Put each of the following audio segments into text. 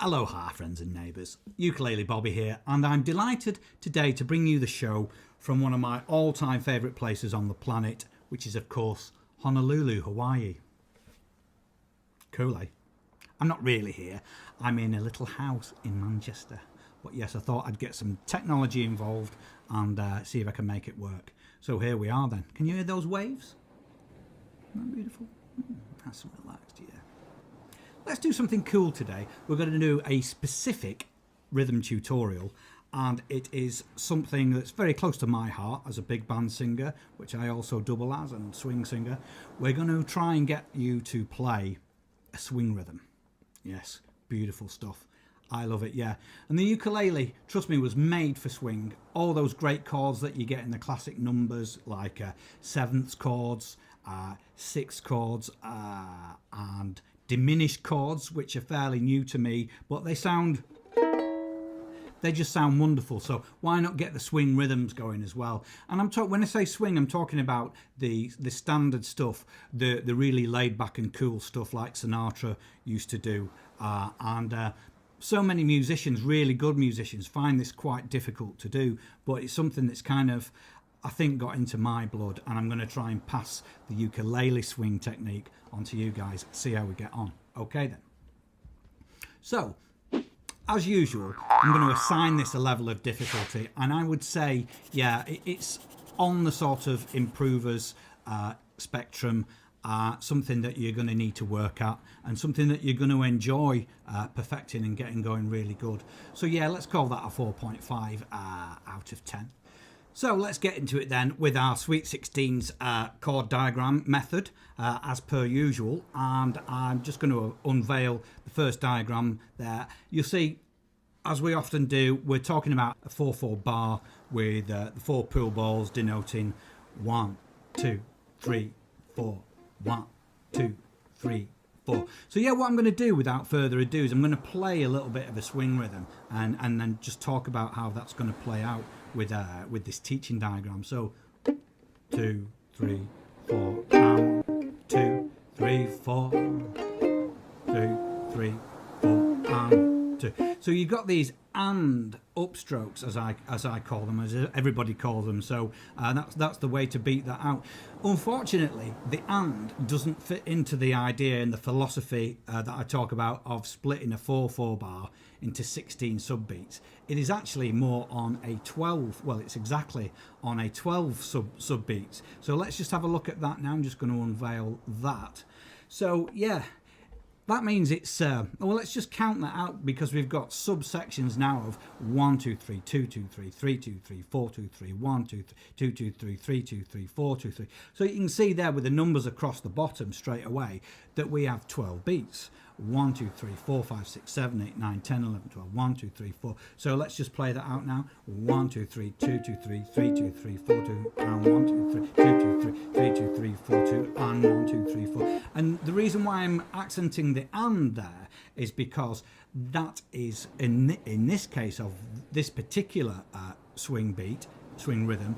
Aloha friends and neighbours, Ukulele Bobby here, and I'm delighted today to bring you the show from one of my all-time favourite places on the planet, which is of course Honolulu, Hawaii. Cool, eh? I'm not really here, I'm in a little house in Manchester, but yes, I thought I'd get some technology involved and see if I can make it work. So here we are then. Can you hear those waves? Isn't that beautiful? Nice and relaxed, yeah. Let's do something cool today. We're going to do a specific rhythm tutorial, and it is something that's very close to my heart as a big band singer, which I also double as, and swing singer. We're going to try and get you to play a swing rhythm. Yes, beautiful stuff. I love it, yeah. And the ukulele, trust me, was made for swing. All those great chords that you get in the classic numbers, like sevenths chords, sixth chords, and diminished chords, which are fairly new to me, but they just sound wonderful. So why not get the swing rhythms going as well? And when I say swing, I'm talking about the standard stuff, the really laid back and cool stuff like Sinatra used to do, and so many musicians, really good musicians, find this quite difficult to do, but it's something that's kind of, I think, got into my blood, and I'm going to try and pass the ukulele swing technique onto you guys, see how we get on. Okay then. So, as usual, I'm going to assign this a level of difficulty, and I would say, yeah, it's on the sort of improvers spectrum, something that you're going to need to work at, and something that you're going to enjoy perfecting and getting going really good. So yeah, let's call that a 4.5 out of 10. So let's get into it then with our Sweet 16's chord diagram method, as per usual. And I'm just going to unveil the first diagram there. You'll see, as we often do, we're talking about a 4/4 bar with the 4 pool balls denoting 1, 2, 3, 4, 1, 2, 3, 4. So yeah, what I'm going to do without further ado is I'm going to play a little bit of a swing rhythm and then just talk about how that's going to play out with this teaching diagram. So 2, 3, 4, 2, 3, 4, 2, 3, 4, and 2. So you've got these and upstrokes, as I call them, as everybody calls them. So that's the way to beat that out. Unfortunately, the and doesn't fit into the idea and the philosophy that I talk about of splitting a 4/4 bar into 16 subbeats. It is actually more on a 12. Well, it's exactly on a 12 subbeats. So let's just have a look at that now. I'm just going to unveil that. So yeah. That means it's, well, let's just count that out, because we've got subsections now of 1, 2, 3, 2, 2, 3, 3, 2, 3, 4, 2, 3, 1, 2, 3, 2, 2, 3, 3, 2, 3, 4, 2, 3. So you can see there with the numbers across the bottom straight away that we have 12 beats. 1, 2, 3, 4, 5, 6, 7, 8, 9, 10, 11, 12. 1, 2, 3, 4. So let's just play that out now. 1, 2, 3, 2, 2, 3, 3, 2, 3, 4, 2, and 1, 2, 3, 2, 2, 3, 3, 2, 3, 4, 2, and 1, 2, 3, 4. And the reason why I'm accenting the and there is because that is, in this case of this particular swing rhythm,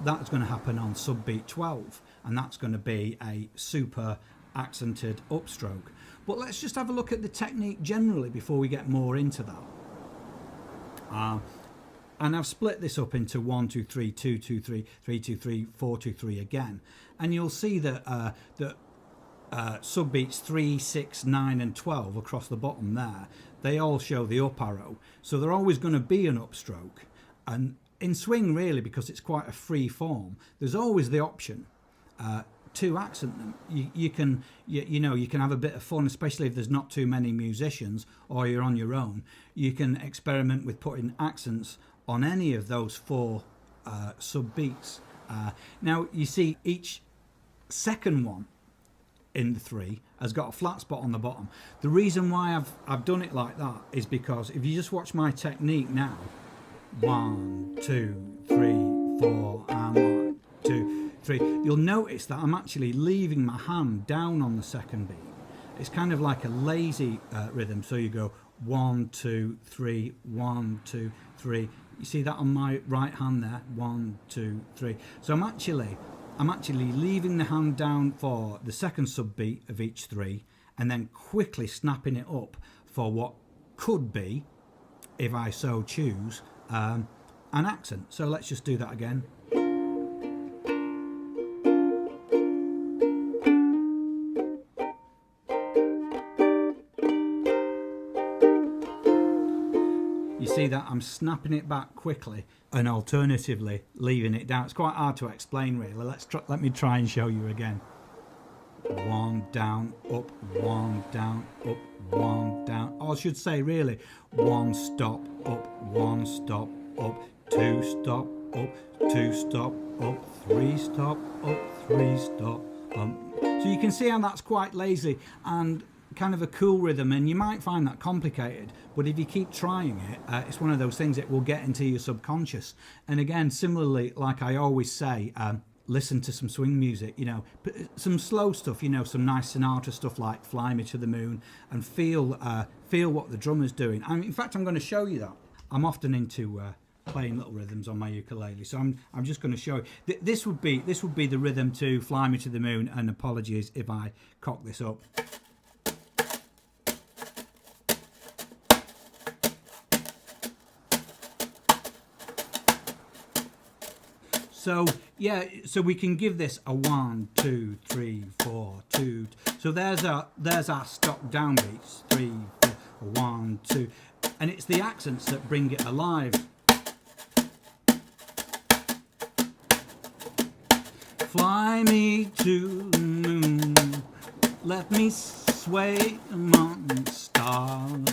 that's going to happen on subbeat 12, and that's going to be a super accented upstroke. But let's just have a look at the technique generally before we get more into that. And I've split this up into 1, 2, 3, 2, 2, 3, 3, 2, 3, 4, 2, 3 again. And you'll see that subbeats 3, 6, 9 and 12 across the bottom there, they all show the up arrow. So they're always going to be an upstroke. And in swing, really, because it's quite a free form, there's always the option to accent them. You can have a bit of fun, especially if there's not too many musicians or you're on your own. You can experiment with putting accents on any of those 4 subbeats. Now you see each second one in the 3 has got a flat spot on the bottom. The reason why I've done it like that is because if you just watch my technique now, 1, 2, 3, 4, and 1, 2, 3, you'll notice that I'm actually leaving my hand down on the second beat. It's kind of like a lazy rhythm. So you go 1, 2, 3, 1, 2, 3. You see that on my right hand there, 1, 2, 3. So I'm actually leaving the hand down for the second subbeat of each 3, and then quickly snapping it up for what could be, if I so choose, an accent. So let's just do that again. You see that I'm snapping it back quickly and alternatively leaving it down. It's quite hard to explain really. Let me try and show you again. 1 down, up, 1 down, up, 1 down. Or I should say really 1 stop, up, 1 stop, up, 2 stop, up, 2 stop, up, 3 stop, up, 3 stop. So you can see how that's quite lazy and kind of a cool rhythm, and you might find that complicated, but if you keep trying it, it's one of those things that will get into your subconscious. And again, similarly, like I always say, listen to some swing music, you know, some slow stuff, you know, some nice Sinatra stuff like Fly Me to the Moon, and feel what the drummer's doing. In fact, I'm going to show you that. I'm often into playing little rhythms on my ukulele, so I'm just going to show you. This would be the rhythm to Fly Me to the Moon, and apologies if I cock this up. So yeah, so we can give this a 1, 2, 3, 4, 2. So there's our stop down beats. 3, 4, 1, 2, and it's the accents that bring it alive. Fly me to the moon, let me sway among the stars.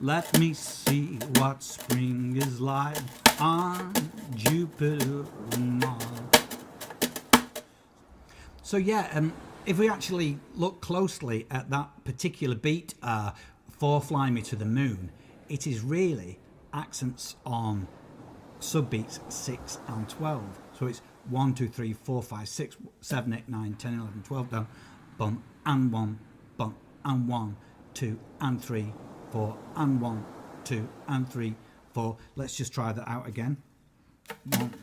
Let me see what spring is like on Jupiter and Mars. So yeah, if we actually look closely at that particular beat for Fly Me to the Moon, it is really accents on subbeats 6 and 12. So it's 1, 2, 3, 4, 5, 6, 7, 8, 9, 10, 11, 12 down, bum and 1, bum and 1, 2 and 3, 4 and 1, 2 and 3, 4. Let's just try that out again. 1.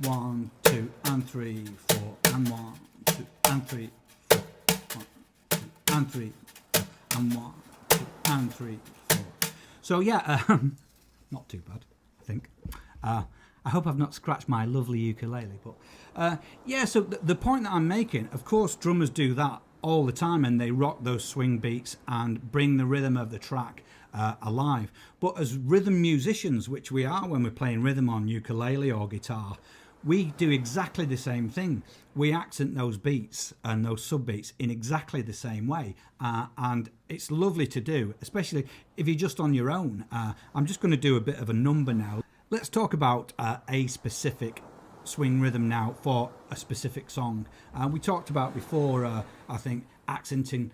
One, 2 and 3, 4 and 1, 2 and 3, 4, 1, 2 and 3, 4 and 1, 2 and 3, 4. So yeah, not too bad, I think. I hope I've not scratched my lovely ukulele, but yeah, so the point that I'm making, of course drummers do that all the time and they rock those swing beats and bring the rhythm of the track alive. But as rhythm musicians, which we are when we're playing rhythm on ukulele or guitar, we do exactly the same thing. We accent those beats and those subbeats in exactly the same way, and it's lovely to do, especially if you're just on your own. I'm just going to do a bit of a number now. Let's talk about a specific swing rhythm now for a specific song. We talked about before, I think, accenting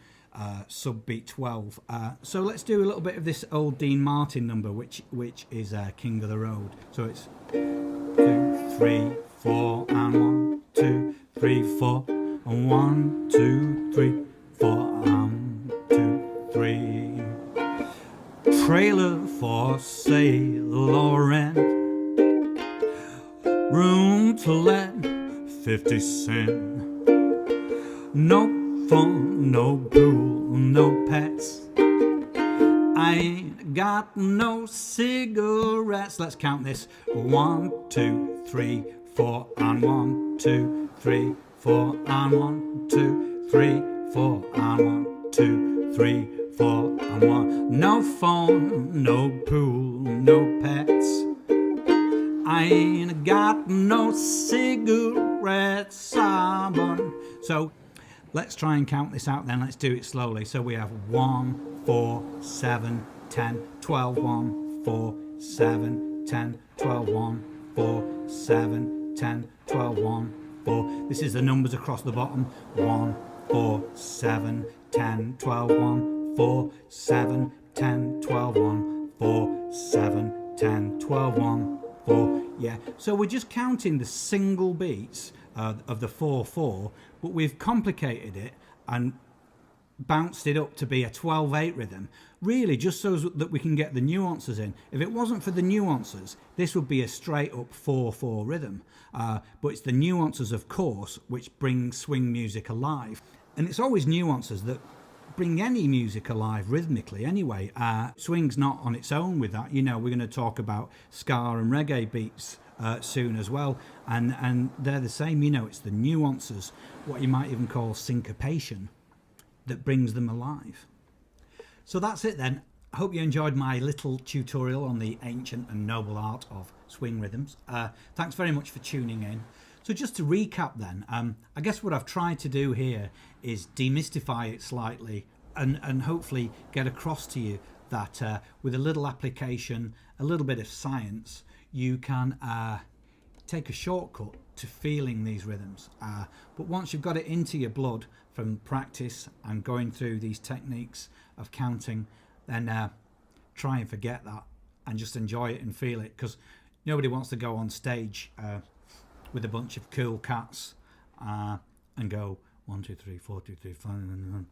subbeat 12. So let's do a little bit of this old Dean Martin number, which is King of the Road. So it's 2, 3, 4, and 1, 2, 3, 4, and 1, 2, 3, 4, and 2, 3. Trailer for sale or rent, room to let, 50 cents. No phone, no pool, no pets. I ain't got no cigarettes. Let's count this. 1, 2, 3, 4, and 1, 2, 3, 4, and 1, 2, 3, 4, and 1, 2, 3, 4, and 1. No phone, no pool, no pets. I ain't got no cigarettes. So let's try and count this out then. Let's do it slowly. So we have 1, 4, 7, 10, 12, 1, 4, 7, 10, 12, 1, 4, 7, 10, 12, 1, 4. This is the numbers across the bottom. 1, 4, 7, 10, 12, 1, 4, 7, 10, 12, 1, 4, 7, 10, 12, 1, 4. Yeah, so we're just counting the single beats of the 4, 4, but we've complicated it and bounced it up to be a 12/8 rhythm, really just so that we can get the nuances in. If it wasn't for the nuances, this would be a straight up 4/4 rhythm. But it's the nuances, of course, which bring swing music alive. And it's always nuances that bring any music alive rhythmically anyway. Swing's not on its own with that. You know, we're going to talk about ska and reggae beats soon as well, and they're the same. You know, it's the nuances, what you might even call syncopation, that brings them alive. So that's it then. I hope you enjoyed my little tutorial on the ancient and noble art of swing rhythms. Thanks very much for tuning in. So just to recap then, I guess what I've tried to do here is demystify it slightly and hopefully get across to you that with a little application, a little bit of science, you can take a shortcut to feeling these rhythms. But once you've got it into your blood from practice and going through these techniques of counting, then try and forget that and just enjoy it and feel it, because nobody wants to go on stage with a bunch of cool cats and go 1 2 3 4 2 3 5.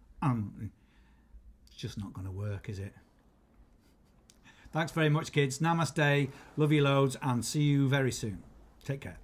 It's just not going to work, is it? Thanks very much, kids. Namaste, love you loads, and see you very soon. Take care.